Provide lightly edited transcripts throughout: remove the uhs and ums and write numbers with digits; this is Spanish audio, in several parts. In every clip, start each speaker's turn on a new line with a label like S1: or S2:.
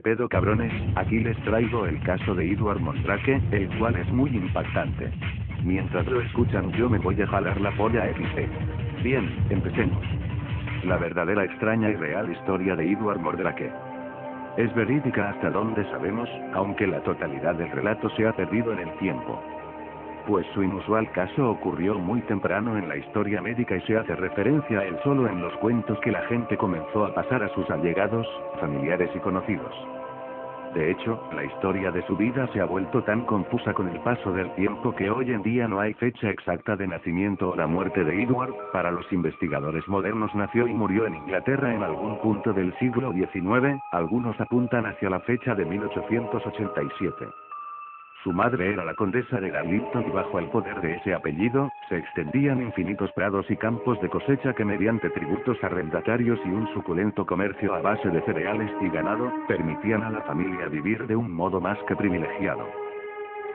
S1: pedo, cabrones? Aquí les traigo el caso de Edward Mondrake, el cual es muy impactante. Mientras lo escuchan yo me voy a jalar la polla XD. Bien, empecemos. La verdadera, extraña y real historia de Edward Mondrake. Es verídica hasta donde sabemos, aunque la totalidad del relato se ha perdido en el tiempo. Pues su inusual caso ocurrió muy temprano en la historia médica y se hace referencia a él solo en los cuentos que la gente comenzó a pasar a sus allegados, familiares y conocidos. De hecho, la historia de su vida se ha vuelto tan confusa con el paso del tiempo que hoy en día no hay fecha exacta de nacimiento o la muerte de Edward. Para los investigadores modernos nació y murió en Inglaterra en algún punto del siglo XIX, algunos apuntan hacia la fecha de 1887. Su madre era la condesa de Darlington y bajo el poder de ese apellido, se extendían infinitos prados y campos de cosecha que mediante tributos arrendatarios y un suculento comercio a base de cereales y ganado, permitían a la familia vivir de un modo más que privilegiado.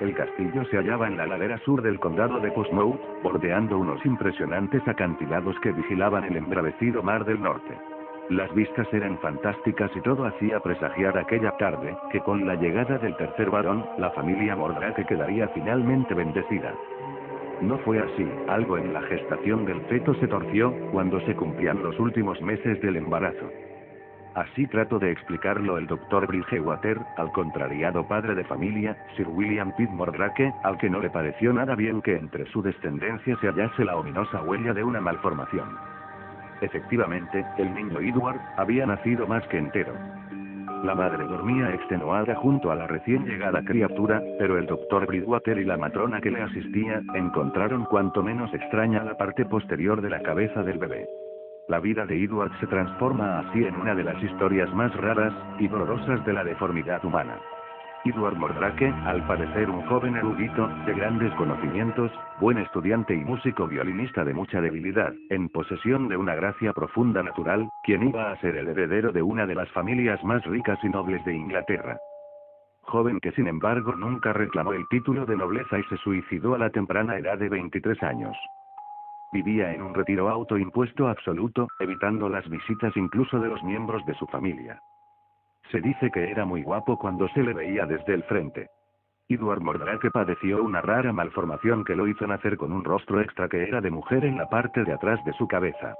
S1: El castillo se hallaba en la ladera sur del condado de Portsmouth, bordeando unos impresionantes acantilados que vigilaban el embravecido mar del norte. Las vistas eran fantásticas y todo hacía presagiar aquella tarde, que con la llegada del tercer varón, la familia Mondrake quedaría finalmente bendecida. No fue así, algo en la gestación del feto se torció, cuando se cumplían los últimos meses del embarazo. Así trató de explicarlo el Dr. Bridgewater, al contrariado padre de familia, Sir William Pitt Mondrake, al que no le pareció nada bien que entre su descendencia se hallase la ominosa huella de una malformación. Efectivamente, el niño Edward había nacido más que entero. La madre dormía extenuada junto a la recién llegada criatura, pero el Dr. Bridgewater y la matrona que le asistía, encontraron cuanto menos extraña la parte posterior de la cabeza del bebé. La vida de Edward se transforma así en una de las historias más raras y dolorosas de la deformidad humana. Edward Mondrake, al parecer un joven erudito, de grandes conocimientos, buen estudiante y músico violinista de mucha debilidad, en posesión de una gracia profunda natural, quien iba a ser el heredero de una de las familias más ricas y nobles de Inglaterra. Joven que sin embargo nunca reclamó el título de nobleza y se suicidó a la temprana edad de 23 años. Vivía en un retiro autoimpuesto absoluto, evitando las visitas incluso de los miembros de su familia. Se dice que era muy guapo cuando se le veía desde el frente. Edward Mondrake padeció una rara malformación que lo hizo nacer con un rostro extra que era de mujer en la parte de atrás de su cabeza.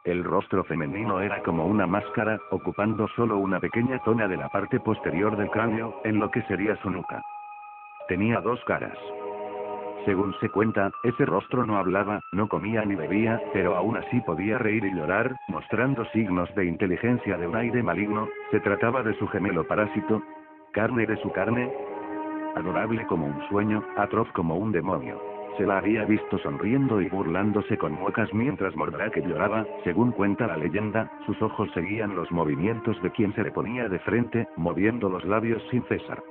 S1: El rostro femenino era como una máscara, ocupando solo una pequeña zona de la parte posterior del cráneo, en lo que sería su nuca. Tenía dos caras. Según se cuenta, ese rostro no hablaba, no comía ni bebía, pero aún así podía reír y llorar, mostrando signos de inteligencia de un aire maligno. Se trataba de su gemelo parásito, carne de su carne, adorable como un sueño, atroz como un demonio. Se la había visto sonriendo y burlándose con muecas mientras Mondrake lloraba. Según cuenta la leyenda, sus ojos seguían los movimientos de quien se le ponía de frente, moviendo los labios sin cesar.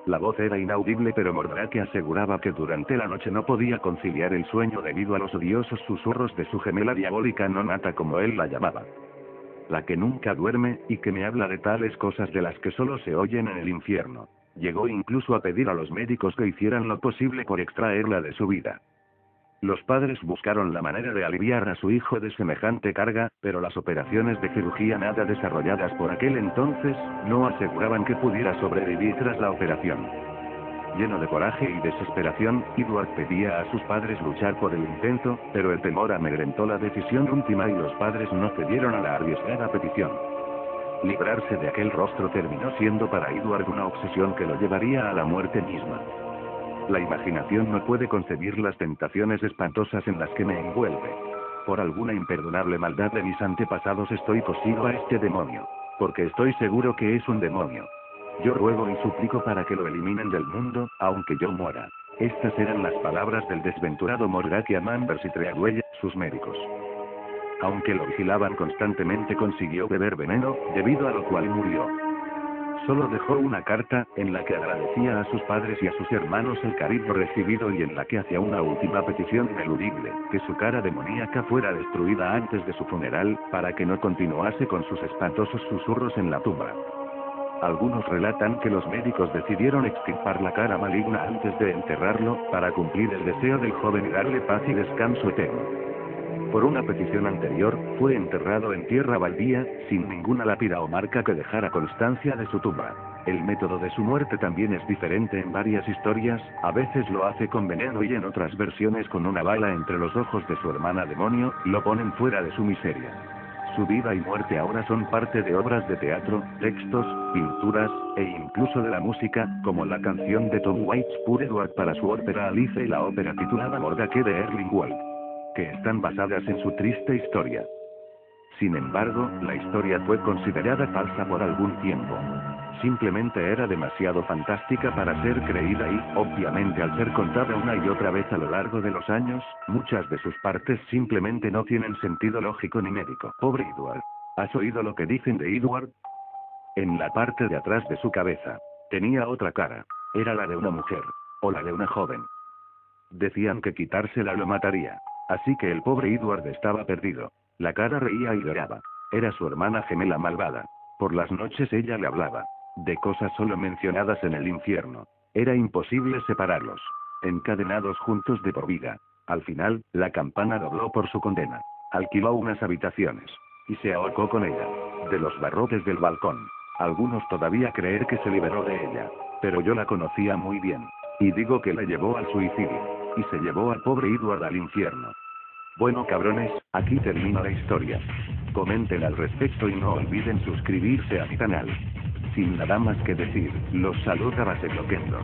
S1: La voz era inaudible, pero Mondrake aseguraba que durante la noche no podía conciliar el sueño debido a los odiosos susurros de su gemela diabólica nonata, como él la llamaba. La que nunca duerme, y que me habla de tales cosas de las que solo se oyen en el infierno. Llegó incluso a pedir a los médicos que hicieran lo posible por extraerla de su vida. Los padres buscaron la manera de aliviar a su hijo de semejante carga, pero las operaciones de cirugía nada desarrolladas por aquel entonces, no aseguraban que pudiera sobrevivir tras la operación. Lleno de coraje y desesperación, Edward pedía a sus padres luchar por el intento, pero el temor amedrentó la decisión última y los padres no cedieron a la arriesgada petición. Librarse de aquel rostro terminó siendo para Edward una obsesión que lo llevaría a la muerte misma. La imaginación no puede concebir las tentaciones espantosas en las que me envuelve. Por alguna imperdonable maldad de mis antepasados estoy poseído a este demonio. Porque estoy seguro que es un demonio. Yo ruego y suplico para que lo eliminen del mundo, aunque yo muera. Estas eran las palabras del desventurado Mondrake a Manvers y Treadwell, sus médicos. Aunque lo vigilaban constantemente, consiguió beber veneno, debido a lo cual murió. Solo dejó una carta, en la que agradecía a sus padres y a sus hermanos el cariño recibido y en la que hacía una última petición ineludible, que su cara demoníaca fuera destruida antes de su funeral, para que no continuase con sus espantosos susurros en la tumba. Algunos relatan que los médicos decidieron extirpar la cara maligna antes de enterrarlo, para cumplir el deseo del joven y darle paz y descanso eterno. Por una petición anterior, fue enterrado en tierra baldía, sin ninguna lápida o marca que dejara constancia de su tumba. El método de su muerte también es diferente en varias historias, a veces lo hace con veneno y en otras versiones con una bala entre los ojos de su hermana demonio, lo ponen fuera de su miseria. Su vida y muerte ahora son parte de obras de teatro, textos, pinturas, e incluso de la música, como la canción de Tom Waits Poor Edward para su ópera Alice y la ópera titulada Mordecai de Erling Wolf, que están basadas en su triste historia. Sin embargo, la historia fue considerada falsa por algún tiempo. Simplemente era demasiado fantástica para ser creída y, obviamente al ser contada una y otra vez a lo largo de los años, muchas de sus partes simplemente no tienen sentido lógico ni médico. Pobre Edward. ¿Has oído lo que dicen de Edward? En la parte de atrás de su cabeza. Tenía otra cara. Era la de una mujer. O la de una joven. Decían que quitársela lo mataría. Así que el pobre Edward estaba perdido. La cara reía y lloraba. Era su hermana gemela malvada. Por las noches ella le hablaba de cosas solo mencionadas en el infierno. Era imposible separarlos. Encadenados juntos de por vida. Al final, la campana dobló por su condena. Alquiló unas habitaciones. Y se ahorcó con ella. De los barrotes del balcón. Algunos todavía creer que se liberó de ella. Pero yo la conocía muy bien. Y digo que la llevó al suicidio. Y se llevó al pobre Edward al infierno. Bueno cabrones, aquí termina la historia. Comenten al respecto y no olviden suscribirse a mi canal. Sin nada más que decir, los saluda Basebloquendo.